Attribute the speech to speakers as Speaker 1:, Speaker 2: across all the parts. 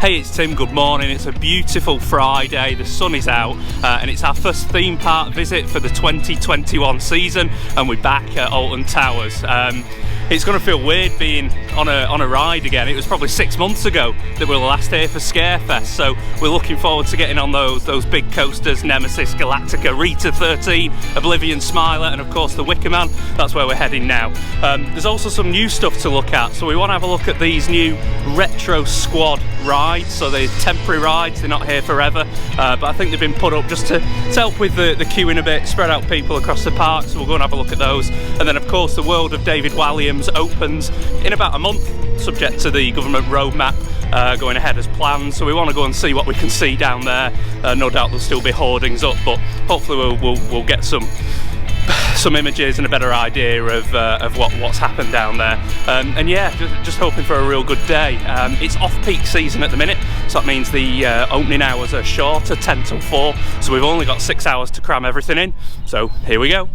Speaker 1: Hey, it's Tim, good morning. It's a beautiful Friday, the sun is out, and it's our first theme park visit for the 2021 season, and we're back at Alton Towers. It's going to feel weird being on a ride again. It was probably 6 months ago that we were last here for Scarefest, so we're looking forward to getting on those big coasters, Nemesis, Galactica, Rita 13, Oblivion Smiler, and of course the Wickerman. That's where we're heading now. There's also some new stuff to look at, so we want to have a look at these new retro squad rides. So they're temporary rides, they're not here forever, but I think they've been put up just to help with the queuing a bit, spread out people across the park, so we'll go and have a look at those. And then of course the World of David Walliams opens in about a month, subject to the government roadmap going ahead as planned, so we want to go and see what we can see down there. No doubt there'll still be hoardings up, but hopefully we'll get some images and a better idea of what's happened down there, and yeah, just hoping for a real good day. It's off-peak season at the minute, so that means the opening hours are shorter, 10 till 4, so we've only got 6 hours to cram everything in, so here we go.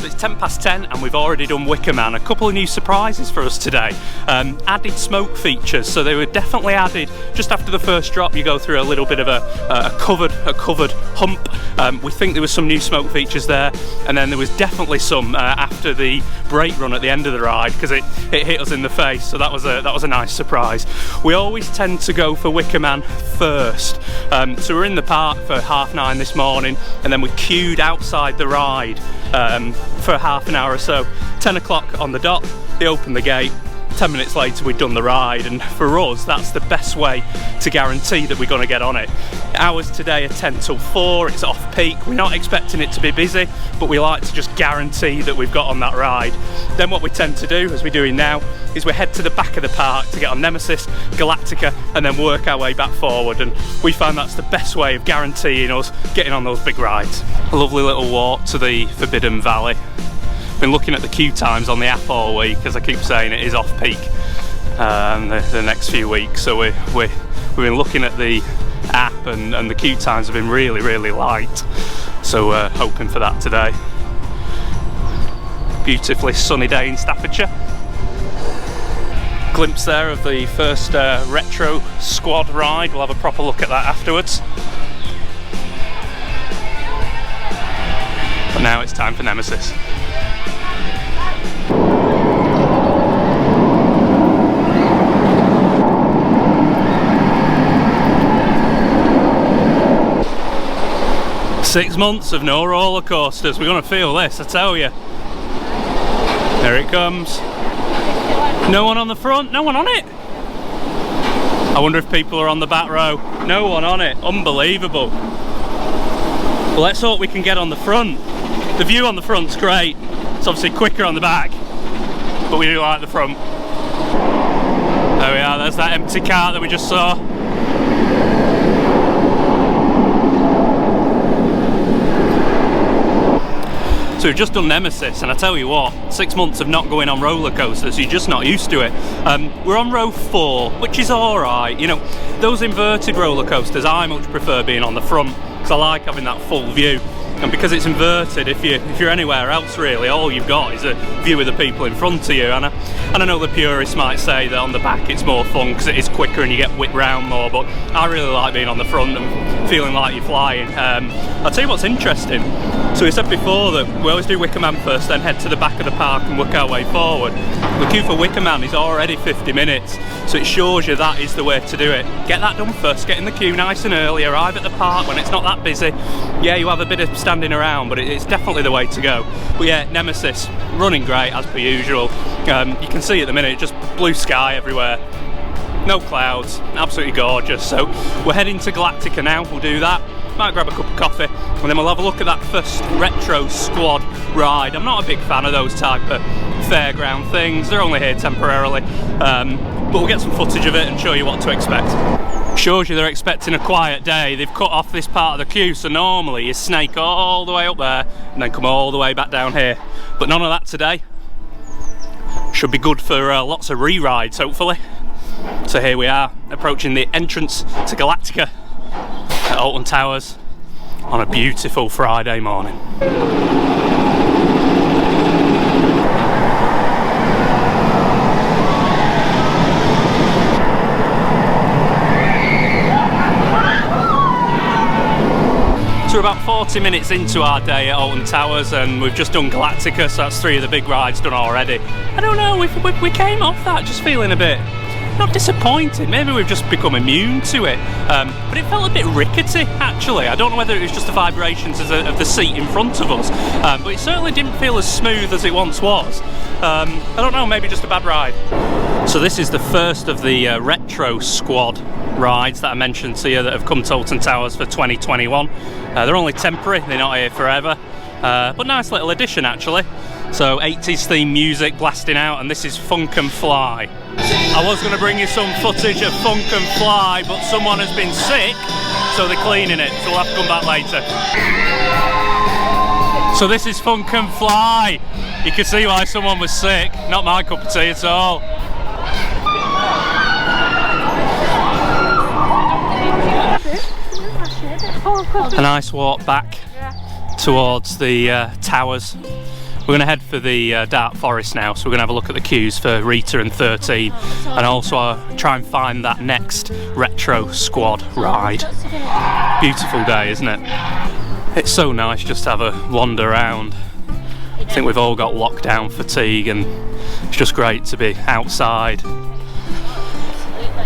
Speaker 1: It's 10:10 and we've already done Wickerman. A couple of new surprises for us today. Added smoke features, so they were definitely added just after the first drop. You go through a little bit of a covered hump. We think there was some new smoke features there, and then there was definitely some after the brake run at the end of the ride, because it hit us in the face, so that was a nice surprise. We always tend to go for Wickerman first, so we're in the park for 9:30 this morning, and then we queued outside the ride for half an hour or so. 10 o'clock on the dot, they opened the gate. 10 minutes later we'd done the ride, and for us that's the best way to guarantee that we're going to get on it. Hours today are 10 till 4, it's off peak, we're not expecting it to be busy, but we like to just guarantee that we've got on that ride. Then what we tend to do, as we're doing now, is we head to the back of the park to get on Nemesis, Galactica, and then work our way back forward, and we find that's the best way of guaranteeing us getting on those big rides. A lovely little walk to the Forbidden Valley. Been looking at the queue times on the app all week, as I keep saying, it is off peak the next few weeks, so we've been looking at the app, and the queue times have been really light, so hoping for that today. Beautifully sunny day in Staffordshire. Glimpse there of the first retro squad ride. We'll have a proper look at that afterwards. But now it's time for Nemesis. Six months of no roller coasters. We're going to feel this, I tell you. There it comes. No one on the front, no one on it. I wonder if people are on the back row. No one on it, unbelievable. Well, let's hope we can get on the front. The view on the front's great. It's obviously quicker on the back, but we do like the front. There we are, there's that empty cart that we just saw. So we've just done Nemesis, and I tell you what, 6 months of not going on roller coasters, you're just not used to it. We're on row 4, which is alright. You know, those inverted roller coasters, I much prefer being on the front, because I like having that full view. And because it's inverted, if you're anywhere else really, all you've got is a view of the people in front of you. And I know the purists might say that on the back it's more fun because it is quicker and you get whipped round more, but I really like being on the front and feeling like you're flying. I'll tell you what's interesting. So we said before that we always do Wickerman first, then head to the back of the park and work our way forward. The queue for Wickerman is already 50 minutes, so it shows you that is the way to do it. Get that done first, get in the queue nice and early, arrive at the park when it's not that busy. Yeah, you have a bit of standing around, but it's definitely the way to go. But yeah, Nemesis, running great as per usual. You can see at the minute, just blue sky everywhere. No clouds, absolutely gorgeous. So we're heading to Galactica now, we'll do that. Might grab a cup of coffee, and then we'll have a look at that first retro squad ride. I'm not a big fan of those type of fairground things, they're only here temporarily, but we'll get some footage of it and show you what to expect. Shows you they're expecting a quiet day. They've cut off this part of the queue, so normally you snake all the way up there and then come all the way back down here, but none of that today. should be good for lots of re-rides, hopefully. So here we are, approaching the entrance to Galactica at Alton Towers on a beautiful Friday morning. So we're about 40 minutes into our day at Alton Towers and we've just done Galactica, so that's 3 of the big rides done already. I don't know, we came off that just feeling a bit, not disappointed, maybe we've just become immune to it, but it felt a bit rickety actually. I don't know whether it was just the vibrations of the seat in front of us, but it certainly didn't feel as smooth as it once was. I don't know, maybe just a bad ride. So this is the first of the Retro Squad rides that I mentioned to you that have come to Alton Towers for 2021. They're only temporary, they're not here forever, but nice little addition actually. So 80s theme music blasting out, and this is Funk and Fly. I was going to bring you some footage of Funk and Fly, but someone has been sick, so they're cleaning it, so we'll have to come back later. So this is Funk and Fly. You can see why someone was sick, not my cup of tea at all. A nice walk back towards the towers. We're going to head for the Dark Forest now, so we're going to have a look at the queues for Rita and 13, and also try and find that next Retro Squad ride. Beautiful day, isn't it? It's so nice just to have a wander around. I think we've all got lockdown fatigue and it's just great to be outside,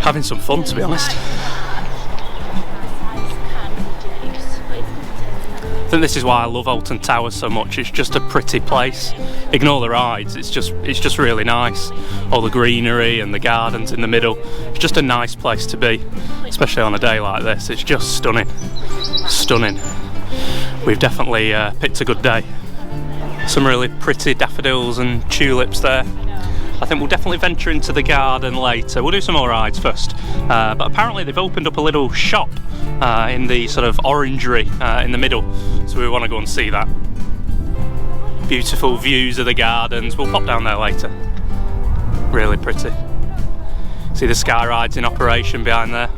Speaker 1: having some fun, to be honest. I think this is why I love Alton Towers so much. It's just a pretty place. Ignore the rides, it's just really nice. All the greenery and the gardens in the middle. It's just a nice place to be, especially on a day like this. It's just stunning. Stunning. We've definitely picked a good day. Some really pretty daffodils and tulips there. I think we'll definitely venture into the garden later. We'll do some more rides first. But apparently they've opened up a little shop in the sort of orangery in the middle. So we want to go and see that. Beautiful views of the gardens. We'll pop down there later. Really pretty. See the sky rides in operation behind there.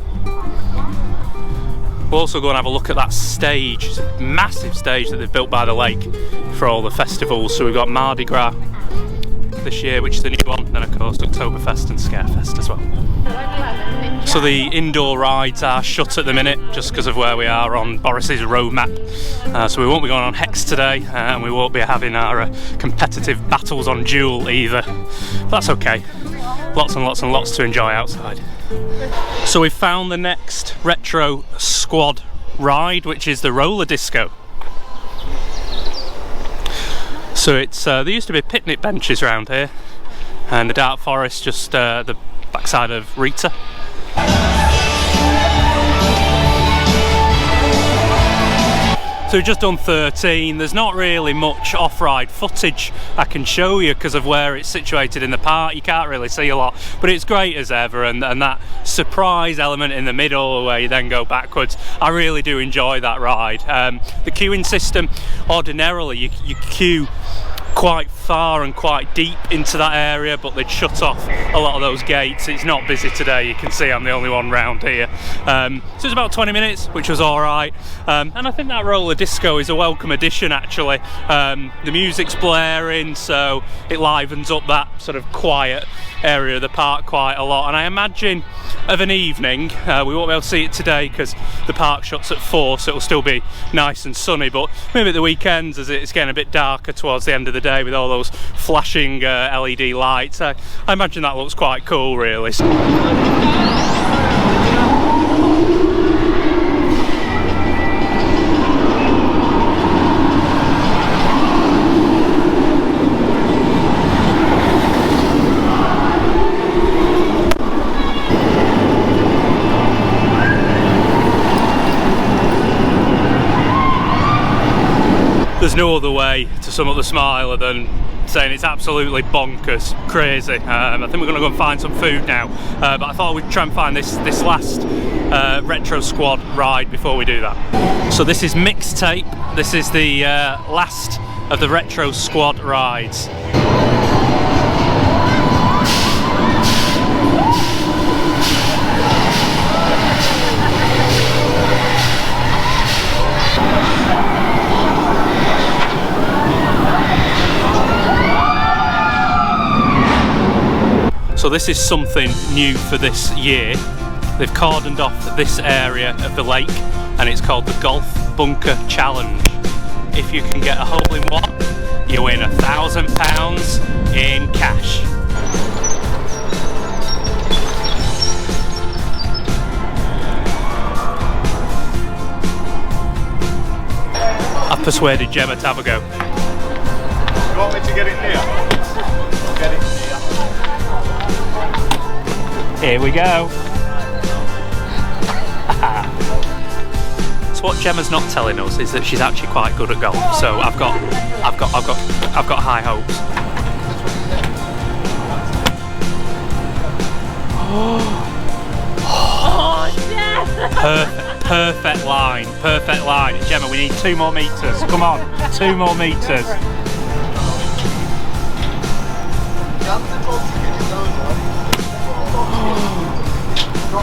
Speaker 1: We'll also go and have a look at that stage. It's a massive stage that they've built by the lake for all the festivals. So we've got Mardi Gras this year, which is the new one, and of course Oktoberfest and Scarefest as well. So the indoor rides are shut at the minute just because of where we are on Boris's road map. So we won't be going on Hex today, and we won't be having our competitive battles on Duel either. But that's okay. Lots and lots and lots to enjoy outside. So we've found the next Retro Squad ride, which is the roller disco. So it's there used to be picnic benches around here, and the Dark Forest just the backside of Rita. So we've just done 13. There's not really much off-ride footage I can show you because of where it's situated in the park. You can't really see a lot, but it's great as ever, and that surprise element in the middle where you then go backwards, I really do enjoy that ride. The queuing system, ordinarily you queue quite far and quite deep into that area, but they'd shut off a lot of those gates. It's not busy today, you can see I'm the only one round here. So it's about 20 minutes, which was alright, and I think that roller disco is a welcome addition actually. The music's blaring, so it livens up that sort of quiet area of the park quite a lot, and I imagine of an evening, we won't be able to see it today because the park shuts at 4, so it'll still be nice and sunny, but maybe at the weekends as it's getting a bit darker towards the end of the day with all those flashing LED lights, I imagine that looks quite cool really. There's no other way to sum up the Smiler than saying it's absolutely bonkers, crazy. I think we're going to go and find some food now, but I thought we'd try and find this last Retro Squad ride before we do that. So this is Mixtape. This is the last of the Retro Squad rides. So this is something new for this year. They've cordoned off this area of the lake and it's called the Golf Bunker Challenge. If you can get a hole in one, you win £1,000 in cash. I've persuaded Gemma to have a go.
Speaker 2: You want me to get it near? Get it near.
Speaker 1: Here we go. So what Gemma's not telling us is that she's actually quite good at golf. So I've got high hopes.
Speaker 3: Oh, yes!
Speaker 1: Perfect line, perfect line. Gemma, we need 2 more metres. Come on, 2 more metres.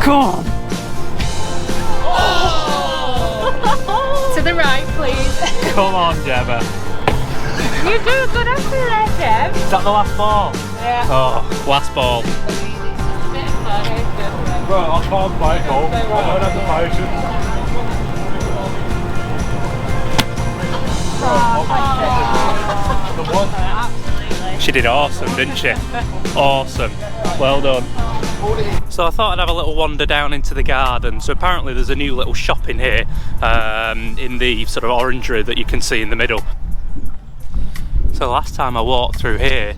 Speaker 1: Come on.
Speaker 3: To the right, please.
Speaker 1: Come on, Gemma.
Speaker 3: You do good after that, Jem.
Speaker 1: Is that the last ball?
Speaker 3: Yeah.
Speaker 1: Oh, last ball.
Speaker 2: Well, I can't play golf. I don't have the patience.
Speaker 1: She did awesome, didn't she? Awesome. Well done. So I thought I'd have a little wander down into the garden. So apparently there's a new little shop in here, in the sort of orangery that you can see in the middle. So last time I walked through here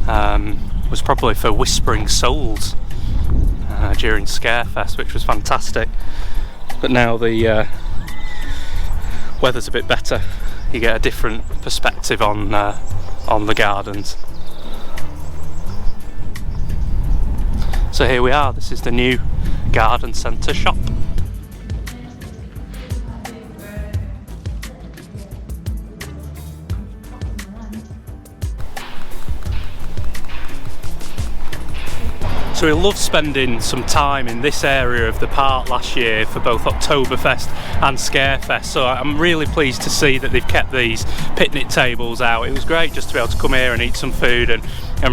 Speaker 1: was probably for Whispering Souls during Scarefest, which was fantastic. But now the weather's a bit better. You get a different perspective on the gardens. So here we are, this is the new garden centre shop. So we loved spending some time in this area of the park last year for both Oktoberfest and Scarefest, so I'm really pleased to see that they've kept these picnic tables out. It was great just to be able to come here and eat some food and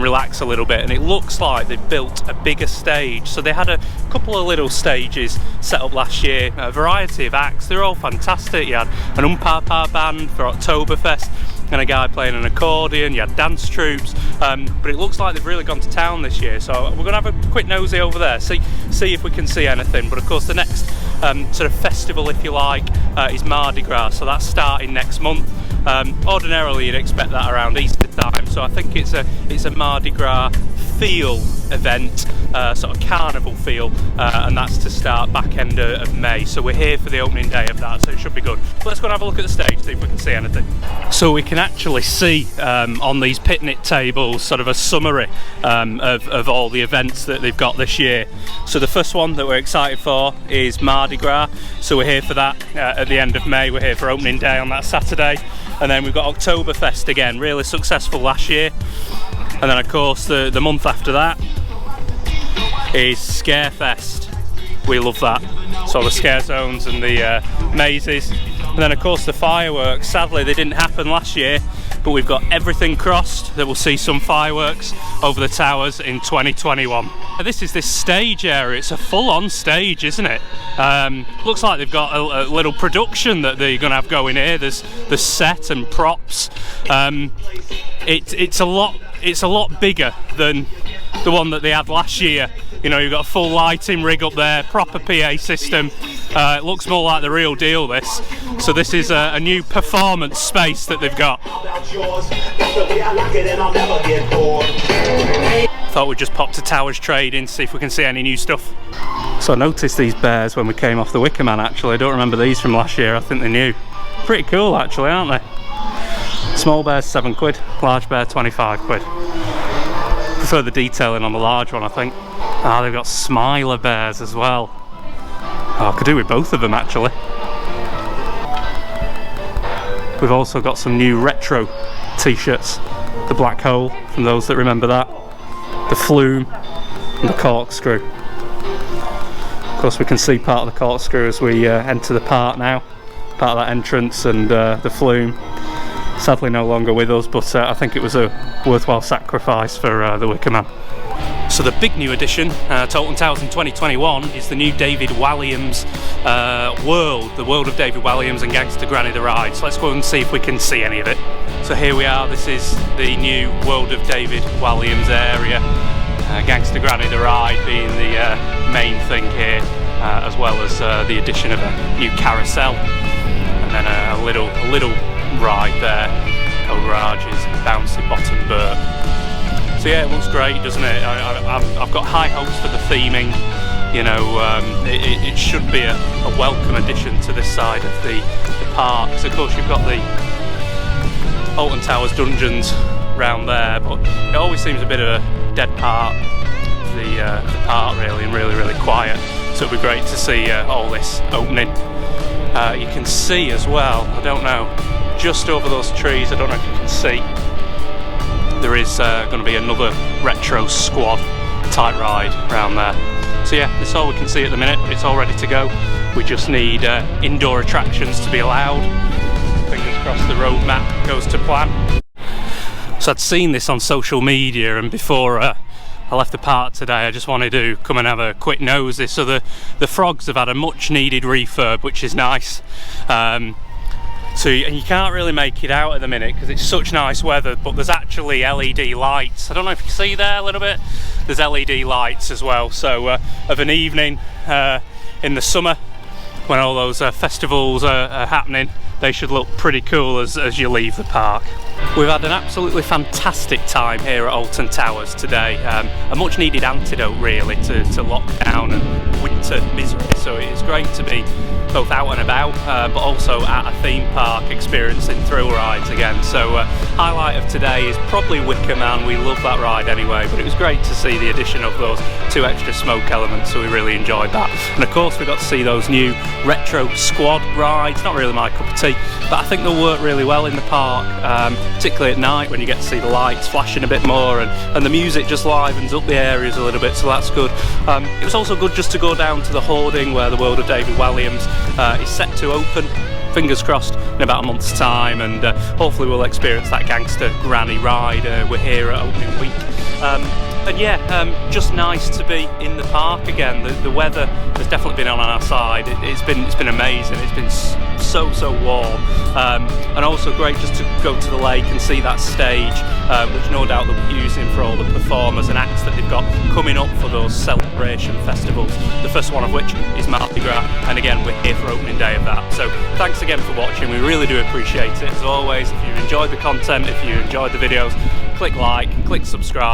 Speaker 1: relax a little bit, and it looks like they've built a bigger stage. So they had a couple of little stages set up last year, a variety of acts. They're all fantastic. You had an umpapa band for Oktoberfest and a guy playing an accordion, you had dance troops, but it looks like they've really gone to town this year, so we're going to have a quick nosy over there, see if we can see anything. But of course the next sort of festival, if you like, is Mardi Gras, so that's starting next month. Ordinarily you'd expect that around Easter time, so I think it's a Mardi Gras feel event, sort of carnival feel, and that's to start back end of May, so we're here for the opening day of that, so it should be good. Let's go and have a look at the stage, see if we can see anything. So we can actually see on these picnic tables sort of a summary of all the events that they've got this year. So the first one that we're excited for is Mardi Gras, so we're here for that at the end of May. We're here for opening day on that Saturday, and then we've got Oktoberfest again, really successful last year. And then of course the month after that is Scarefest. We love that. So the scare zones and the mazes. And then of course the fireworks. Sadly they didn't happen last year, but we've got everything crossed that we'll see some fireworks over the towers in 2021. This is this stage area. It's a full-on stage, isn't it? Looks like they've got a little production that they're going to have going here. There's set and props. It's a lot bigger than the one that they had last year. You know, you've got a full lighting rig up there, proper PA system. It looks more like the real deal, this. So this is a new performance space that they've got. Thought we'd just pop to Towers Trading, see if we can see any new stuff. So I noticed these bears when we came off the Wickerman actually. I don't remember these from last year, I think they're new. Pretty cool actually, aren't they? Small bear's £7, large bear £25. Prefer the detailing on the large one, I think. Ah, they've got smiler bears as well. Oh, I could do with both of them actually. We've also got some new retro t-shirts. The black hole, from those that remember that. The flume and the corkscrew. Of course we can see part of the corkscrew as we enter the park now. Part of that entrance, and the flume. Sadly no longer with us, but I think it was a worthwhile sacrifice for the Wickerman. So the big new addition to Alton Towers in 2021 is the new David Walliams the World of David Walliams and Gangster Granny the Ride. So let's go and see if we can see any of it. So here we are, this is the new World of David Walliams area. Gangster Granny the Ride being the main thing here, as well as the addition of a new carousel, and then a little ride there, O'Rage's Bouncy Bottom Burp. So yeah, it looks great, doesn't it? I've got high hopes for the theming. You know, it should be a welcome addition to this side of the park. So of course you've got the Alton Towers dungeons round there, but it always seems a bit of a dead part, the park really, and really quiet. So it'd be great to see all this opening. You can see as well, I don't know, just over those trees, I don't know if you can see, there is going to be another retro squad type ride around there. So yeah, that's all we can see at the minute, but it's all ready to go. We just need indoor attractions to be allowed. Fingers crossed the roadmap goes to plan. So I'd seen this on social media, and before I left the park today I just wanted to come and have a quick nosy. So the frogs have had a much needed refurb, which is nice. And you can't really make it out at the minute because it's such nice weather, but there's actually LED lights. I don't know if you can see there a little bit, there's LED lights as well. So of an evening in the summer when all those festivals are happening, they should look pretty cool as you leave the park. We've had an absolutely fantastic time here at Alton Towers today. A much needed antidote really to lockdown and winter misery. So it's great to be both out and about, but also at a theme park experiencing thrill rides again. So highlight of today is probably Wickerman. We love that ride anyway, but it was great to see the addition of those 2 extra smoke elements, so we really enjoyed that. And of course we got to see those new retro squad rides. Not really my cup of tea, but I think they'll work really well in the park, particularly at night when you get to see the lights flashing a bit more, and the music just livens up the areas a little bit, so that's good. It was also good just to go down to the hoarding where the World of David Walliams is set to open, fingers crossed, in about a month's time, and hopefully we'll experience that Gangster Granny ride. We're here at opening week. And yeah, just nice to be in the park again. The weather has definitely been on our side. It's been amazing. It's been so warm, and also great just to go to the lake and see that stage, which no doubt they'll be using for all the performers and acts that they've got coming up for those celebration festivals. The first one of which is Mardi Gras, and again we're here for opening day of that. So thanks again for watching. We really do appreciate it. As always, if you enjoyed the content, if you enjoyed the videos, click like and click subscribe.